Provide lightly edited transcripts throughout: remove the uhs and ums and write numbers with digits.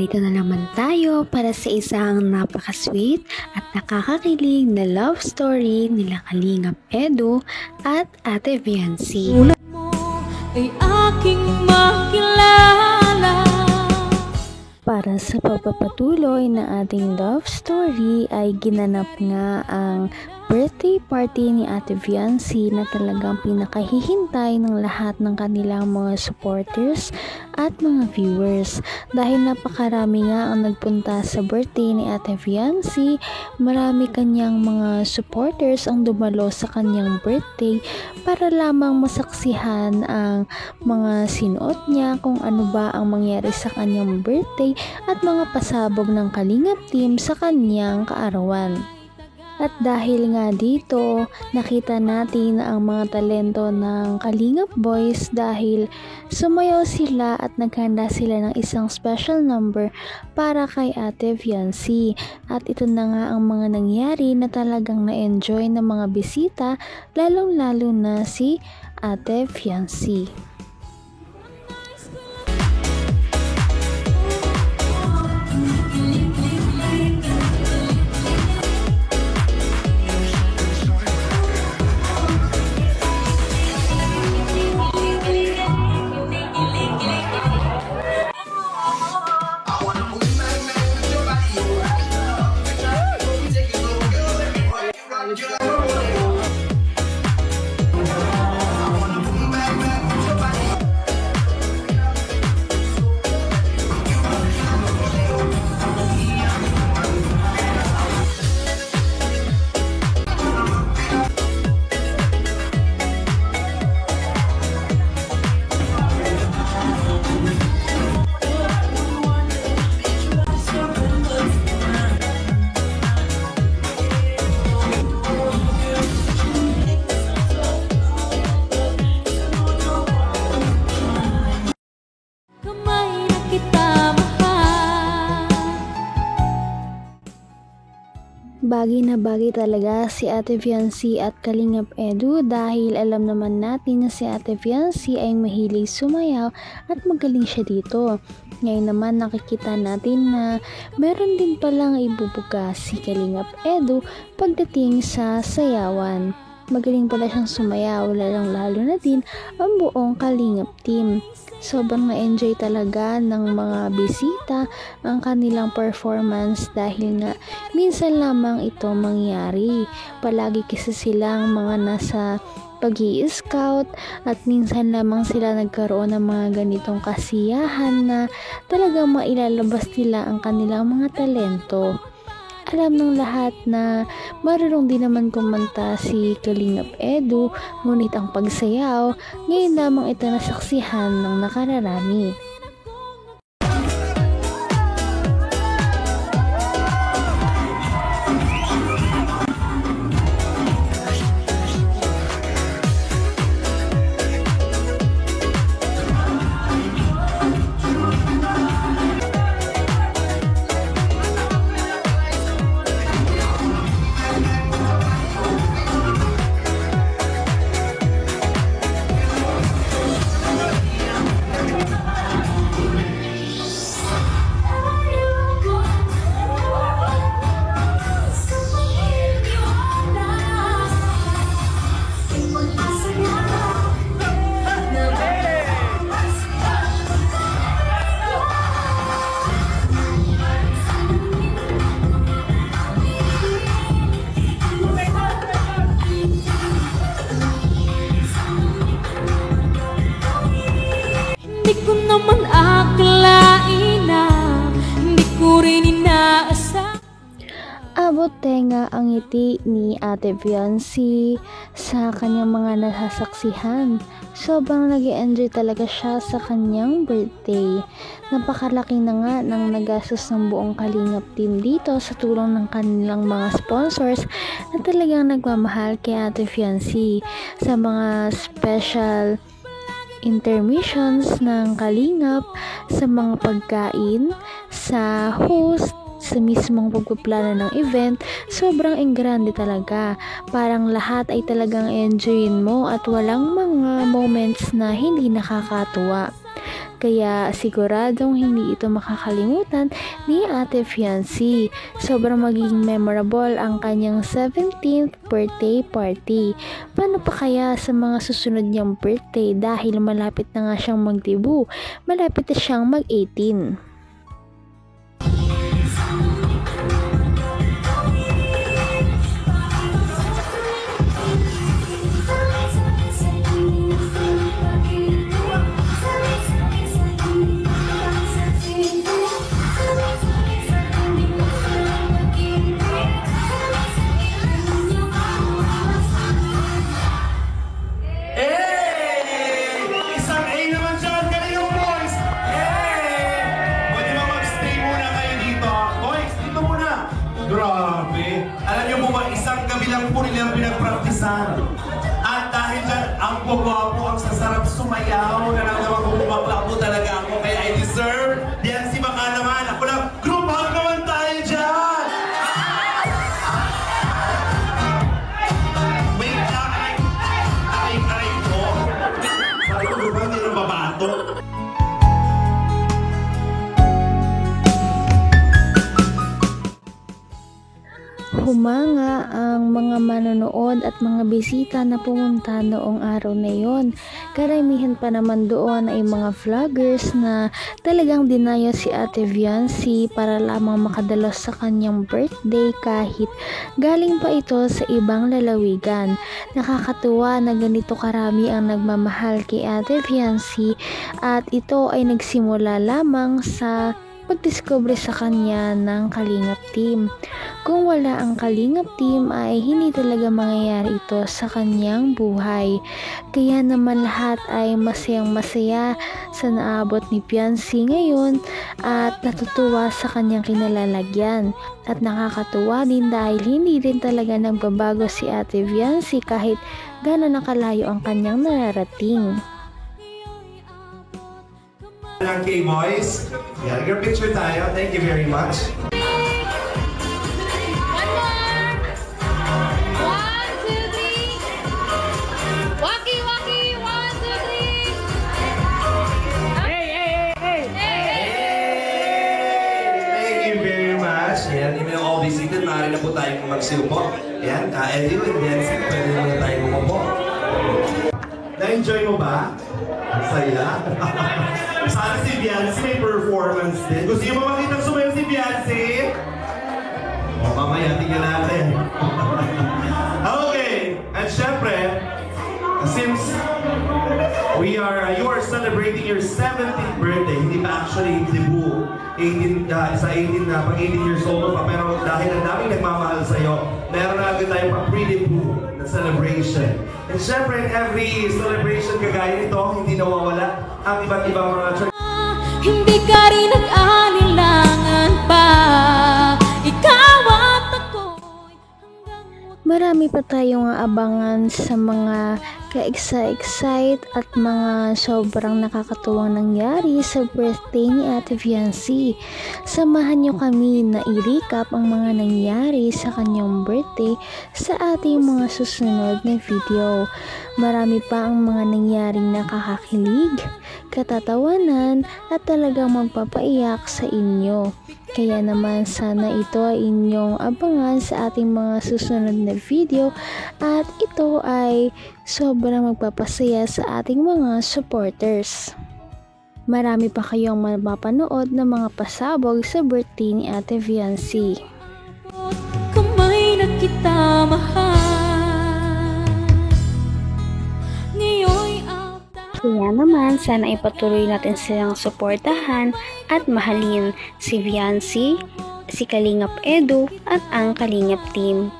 narito na naman tayo para sa isang napaka-sweet at nakakakilig na love story nila Kalingap Edu at Ate Viancy. Ulat mo ay aking makilala. Para sa pagpapatuloy na ating love story ay ginanap nga ang birthday party ni Ate Viancy na talagang pinakahihintay ng lahat ng kanilang mga supporters at mga viewers. Dahil napakarami nga ang nagpunta sa birthday ni Ate Viancy, marami kanyang mga supporters ang dumalo sa kanyang birthday para lamang masaksihan ang mga sinuot niya, kung ano ba ang mangyari sa kanyang birthday at mga pasabog ng Kalingap team sa kanyang kaarawan. At dahil nga dito, nakita natin ang mga talento ng Kalingap Boys dahil sumayaw sila at naghanda sila ng isang special number para kay Ate Viancy. At ito na nga ang mga nangyari na talagang na-enjoy ng mga bisita, lalong-lalo na si Ate Viancy. Bagay na bagay talaga si Ate Viancy at Kalingap Edu dahil alam naman natin na si Ate Viancy ay mahilig sumayaw at magaling siya dito. Ngayon naman nakikita natin na meron din palang ibubuga si Kalingap Edu pagdating sa sayawan. Magaling pala siyang sumayaw, lalong-lalo na din ang buong Kalingap team. Sobrang na-enjoy talaga ng mga bisita ang kanilang performance dahil nga minsan lamang ito mangyari. Palagi kasi silang mga nasa pag-i-scout at minsan lamang sila nagkaroon ng mga ganitong kasiyahan na talagang mailalabas nila ang kanilang mga talento. Alam ng lahat na marunong din naman kumanta si Kalingap Edu, ngunit ang pagsayaw, ngayon lamang ito nasaksihan ng nakararami. Naman akalain na hindi ko rin inaasa. Abot tenga ang ngiti ni Ate Viancy sa kanyang mga nasasaksihan. Sobrang nag-enjoy talaga siya sa kanyang birthday. Napakalaki na nga ng nagastos ng buong Kalingap team dito sa tulong ng kanilang mga sponsors na talagang nagmamahal kay Ate Viancy sa mga special intermissions ng Kalingap, sa mga pagkain, sa host, sa mismong pagpaplano ng event. Sobrang engrande talaga. Parang lahat ay talagang enjoyin mo at walang mga moments na hindi nakakatuwa. Kaya siguradong hindi ito makakalimutan ni Ate Fiancé. Sobrang magiging memorable ang kanyang 17th birthday party. Paano pa kaya sa mga susunod niyang birthday dahil malapit na nga siyang magdibu, malapit na siyang mag-18. Grabe! Alam niyo po ba, isang gabi lang po nilang pinagpraktisan. At dahil dyan, ang gwapo, ang sasarap sumayaw, naramdaman ko bumabla po talaga ako. Kaya I deserve. Diyan si baka naman. Ako lang, group hug naman tayo dyan! Wait lang, aray ko. Sabi ko, group hug, hindi nang babato. Humanga ang mga manonood at mga bisita na pumunta noong araw na yon. Karamihan pa naman doon ay mga vloggers na talagang dinaya si Ate Fiancé para lamang makadalos sa kanyang birthday kahit galing pa ito sa ibang lalawigan. Nakakatuwa na ganito karami ang nagmamahal kay Ate Fiancé at ito ay nagsimula lamang sa pagdiskubre sa kanya ng Kalingap Team. Kung wala ang Kalingap Team ay hindi talaga mangyayari ito sa kanyang buhay. Kaya naman lahat ay masayang masaya sa naabot ni Fiancé ngayon at natutuwa sa kanyang kinalalagyan. At nakakatuwa din dahil hindi din talaga nagbabago si Ate Fiancé kahit gaano nakalayo ang kanyang nararating. Ng K-Boys. Yeah, your picture tayo. Thank you very much. One more. 1, 2, 3. Waki, waki. 1, 2, 3. Hey. Thank you very much. Ayan, hindi na all be seated. Maaari na po tayong magsiupo. Ayan, ka-Edu and Yancy, pwede na tayong umupo. Na-enjoy mo ba? Ang saya. Sana si Fiancé may performance din. Gusto niyo ba makita sumayo si Fiancé? O, mamaya, tingnan natin. Okay. And syempre, since you are celebrating your 17th birthday, hindi pa actually debut, 18 pag 18 years old pa, pero dahil ang daming nagmamahal sa'yo, meron na agad tayong pa-pre-debut na celebration. And syempre, in every celebration kagaya nito, hindi nawawala ang iba't ibang mga church. Hindi ka rin nag-anilangan pa. Ikaw at ako'y Marami pa tayong abangan sa mga ka-excite at mga sobrang nakakatuwang nangyari sa birthday ni Ate Fiancé. Samahan niyo kami na i-recap ang mga nangyari sa kanyang birthday sa ating mga susunod na video. Marami pa ang mga nangyaring nakakakilig, katatawanan at talagang magpapaiyak sa inyo. Kaya naman sana ito ay inyong abangan sa ating mga susunod na video at ito ay sobrang magpapasaya sa ating mga supporters. Marami pa kayong mapapanood na mga pasabog sa birthday ni Ate Fiancé. kamay na kita mahal. Ngayon'y Kaya naman, sana ipatuloy natin silang suportahan at mahalin si Fiancé, si Kalingap Edu at ang Kalingap Team.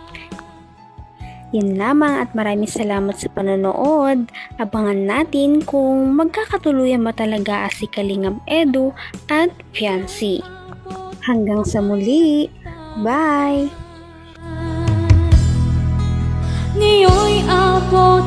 Yan lamang at maraming salamat sa panonood. Abangan natin kung magkakatuluyan ba talaga si Kalingap Edu at Fiancé. Hanggang sa muli. Bye! ngayon'y abot